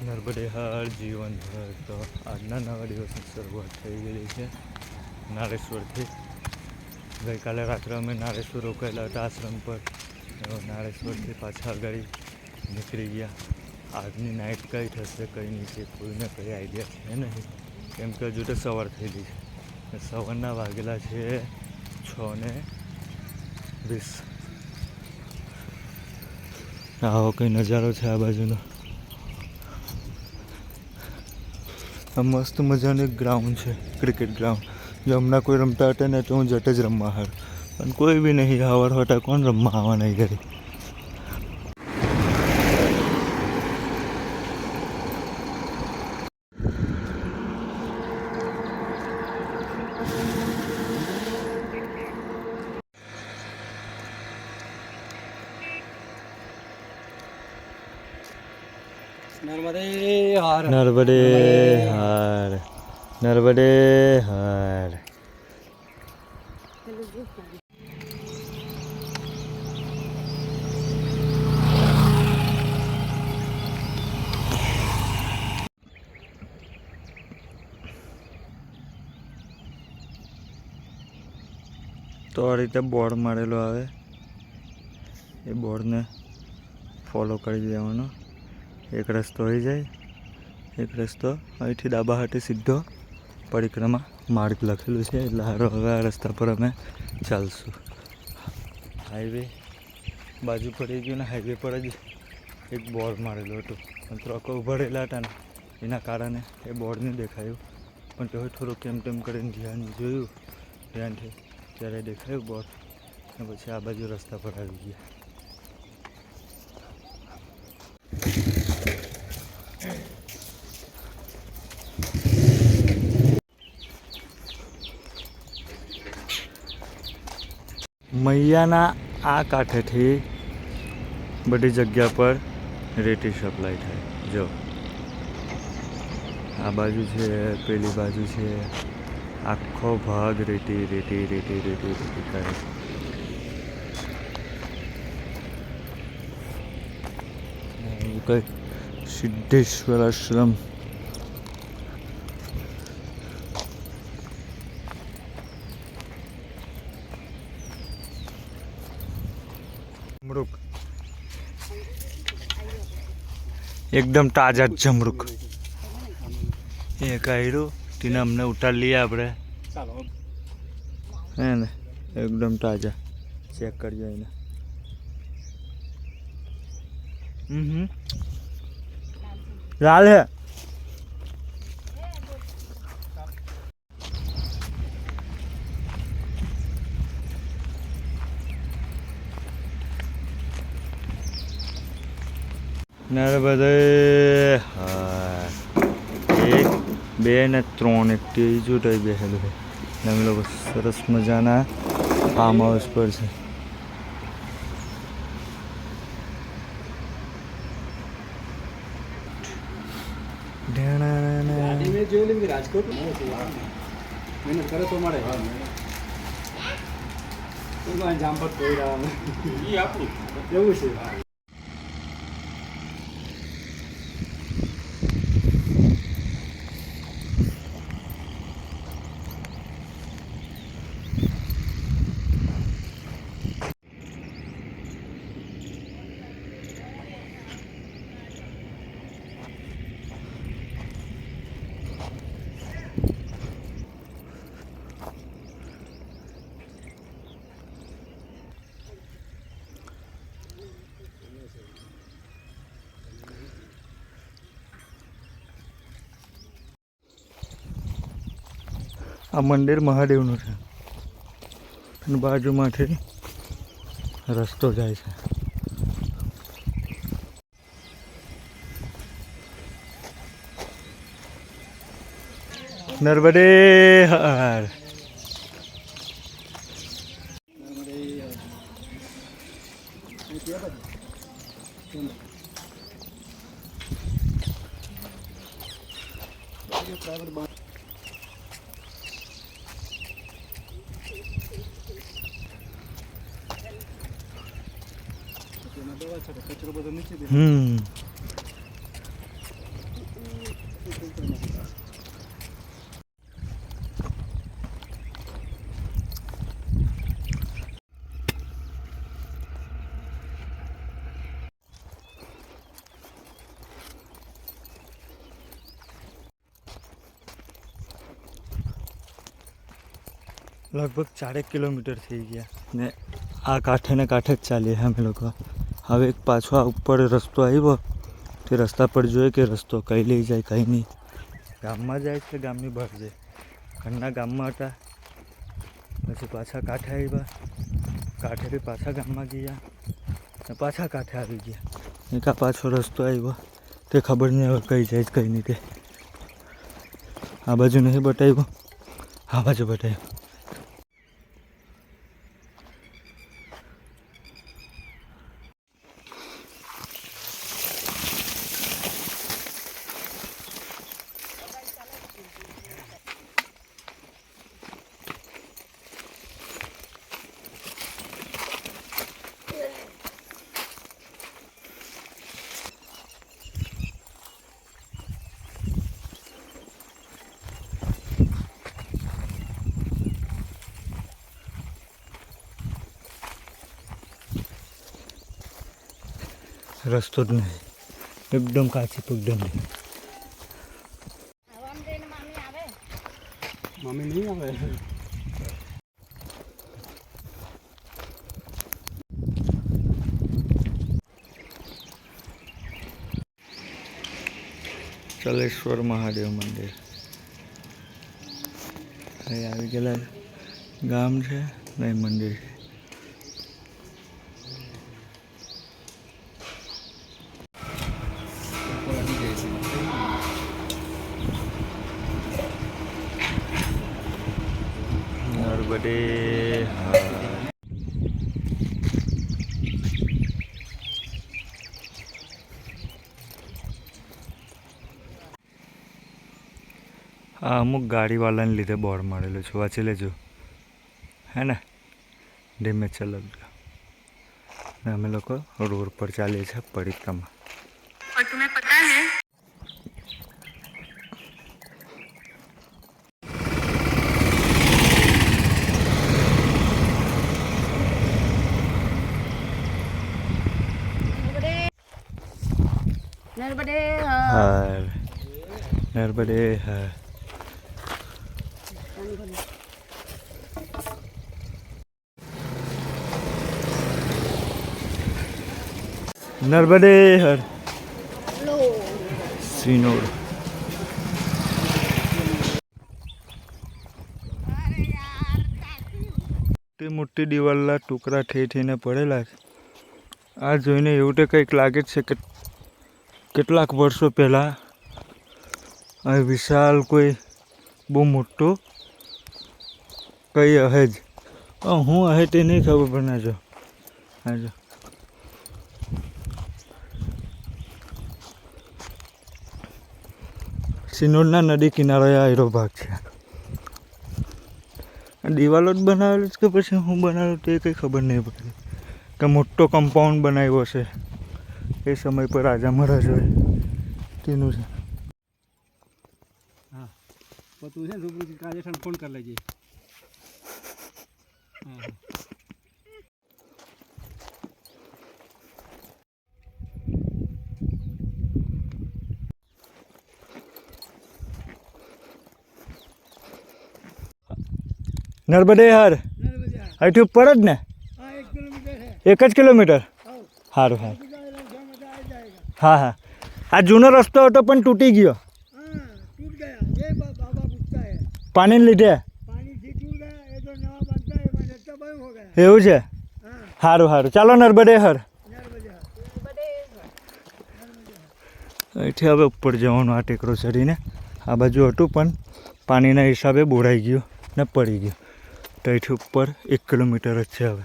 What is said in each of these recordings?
નર્મદે હર જીવન ભર. તો આજના નવા દિવસની શરૂઆત થઈ ગયેલી છે નારેશ્વરથી. ગઈકાલે રાત્રે અમે નારેશ્વર રોકાયેલા હતા આશ્રમ પર. નારેશ્વરથી પાછા આગળ નીકળી ગયા. આજની નાઇટ કઈ થશે કઈ નહીં તે કોઈને કંઈ આઈડિયા છે નહીં, કેમ કે હજુ તો સવાર થયેલી છે. સવારના વાગેલા છે 6:20. આવો કંઈ નજારો છે આ બાજુનો. આ મસ્ત મજાનું એક ગ્રાઉન્ડ છે, ક્રિકેટ ગ્રાઉન્ડ. જો હમણાં કોઈ રમતા હતા ને તો હું જટ જ રમવા હાર, પણ કોઈ બી નહીં. હવાર હોતા કોણ રમવા આવવા નહીં ઘરે. નર્મદે હર. નર્મદે હર. નર્મદે હર. તો આ રીતે બોર્ડ મારેલો આવે, એ બોર્ડને ફોલો કરી દેવાનો. એક રસ્તો આવી જાય, એક રસ્તો અહીંથી ડાબા હાથે સીધો પરિક્રમા માર્ગ લખેલું છે, એટલે હારો હવે આ રસ્તા પર અમે ચાલશું. હાઈવે બાજુ પડી ગયું ને હાઈવે પર જ એક બોર્ડ મારેલું હતું, પણ ટ્રકો ઉભા રહેલા હતા ને એના કારણે એ બોર્ડ નહીં દેખાયું. પણ તો થોડું કેમ તેમ કરીને ધ્યાનથી ત્યારે દેખાયું બોર્ડ, અને પછી આ બાજુ રસ્તા પર આવી ગયા. મૈયાના આ કાંઠેથી બધી જગ્યા પર રેતી સપ્લાય થાય. જો આ બાજુ છે, પેલી બાજુ છે, આખો ભાગ રેતી રેતી રેતી રેતી રેતી કરે. કઈ સિદ્ધેશ્વર આશ્રમ. જમરૂક એકદમ તાજા જમરૂક. એ કાઢ્યું તેને અમને ઉતાર લઈએ આપણે, હે ને એકદમ તાજા. ચેક કરજો એને. લાલ હે. નર્મદે હા 1 2 ને 3 એક ત્રીજું તો બેસેલું છે. અમે લોકો સરસ મજાના ફાર્મ હાઉસ પર છે. રાજકોટ મહેનત કરે તો મળે. જામપત કોઈ આપણું એવું છે. આ મંદિર મહાદેવનું છે અને બાજુમાંથી રસ્તો જાય છે. નર્મદે હર. કચરો બધો નીચે દે. લગભગ 4 કિલોમીટર થઈ ગયા ને આ કાંઠે ને કાંઠે જ ચાલીએ અમે લોકો. હવે એક પાછો આ ઉપર રસ્તો આવ્યો તે રસ્તા પર જોઈએ કે રસ્તો કઈ લઈ જાય કઈ નહીં. ગામમાં જાય કે ગામની બહાર જાય. ઘરના ગામમાં હતા પછી પાછા કાંઠે આવ્યા, કાંઠેથી પાછા ગામમાં ગયા ને પાછા કાંઠે આવી ગયા. એક આ પાછો રસ્તો આવ્યો તે ખબર નહીં હવે કઈ જાય કઈ નહીં. તે આ બાજુ નહીં બતાવ્યું, આ બાજુ બતાવ્યું. રસ્તો જ નહીં, એકદમ કાચી પગડંડી. મમ્મી નહીં આવે. ચલેશ્વર મહાદેવ મંદિર અહીં આવી ગયેલા ગામ છે ને મંદિર છે. નર્મદે આ અમુક ગાડીવાળાને લીધે બોર્ડ મારેલું છે, વાંચી લેજો હે ને. ધીમે ચલજો. ને અમે લોકો રોડ પર ચાલીએ છીએ પરિક્રમા. और तुम्हें पता है नर्मदे હર નર્મદે હર. નર્મદે હર. સિનોર. તે મોટી દિવાલના ટુકડા થઈ થઈને પડેલા છે. આ જોઈને એવું તો કંઈક લાગે છે કે કેટલાક વર્ષો પહેલાં અહીં વિશાળ કોઈ બહુ મોટું કંઈ હે જ. હું હે તે નહીં ખબર પણ જો હા જો સિનોરના નદી કિનારે આયરો ભાગ છે. દિવાલો જ બનાવેલો છે કે પછી હું બનાવેલું તે કંઈ ખબર નહીં પડતી. કે મોટો કમ્પાઉન્ડ બનાવ્યો છે એ સમય પર રાજા મહારાજોએ તેનું છે. હા તો તું છે ને રૂબરૂ કાજેઠાને ફોન કરી લેજે. હા નર્મદે હર અહીંથી ઉપર જ ને? 1 જ કિલોમીટર. સારું સારું. હા હા. આ જૂનો રસ્તો હતો પણ તૂટી ગયો પાણીને લીધે. એવું છે? સારું સારું. ચાલો નર્મદે હર. અહીંથી હવે ઉપર જવાનું આ ટેકરો ચડીને. આ બાજુ હતું પણ પાણીના હિસાબે બોરાઈ ગયું ને પડી ગયું. તો અહીંથી ઉપર 1 કિલોમીટર જ છે હવે.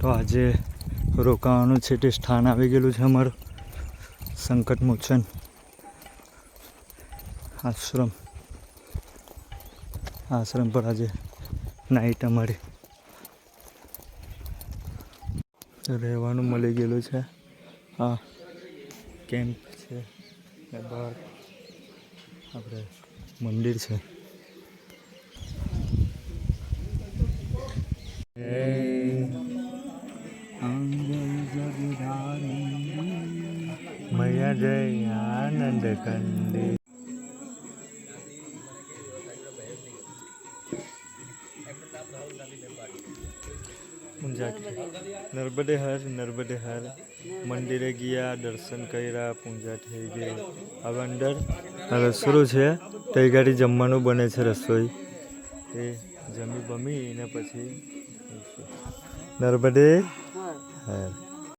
તો આજે રોકાવાનું છે તે સ્થાન આવી ગયેલું છે અમારું સંકટ મોચન આશ્રમ પર આજે નાઈટ અમારી રહેવાનું મળી ગયેલું છે. આ કેમ્પ છે ને બહાર આપણે મંદિર છે. મૈયા જય આનંદ કંદે. નર્મદે હર મંદિરે ગયા, દર્શન કર્યા, પૂજા થઈ ગઈ. હવે અંદર રસોડું છે તે ગાડી જમવાનું બને છે. રસોઈ એ જમી બમી ને પછી નર્મદે હર.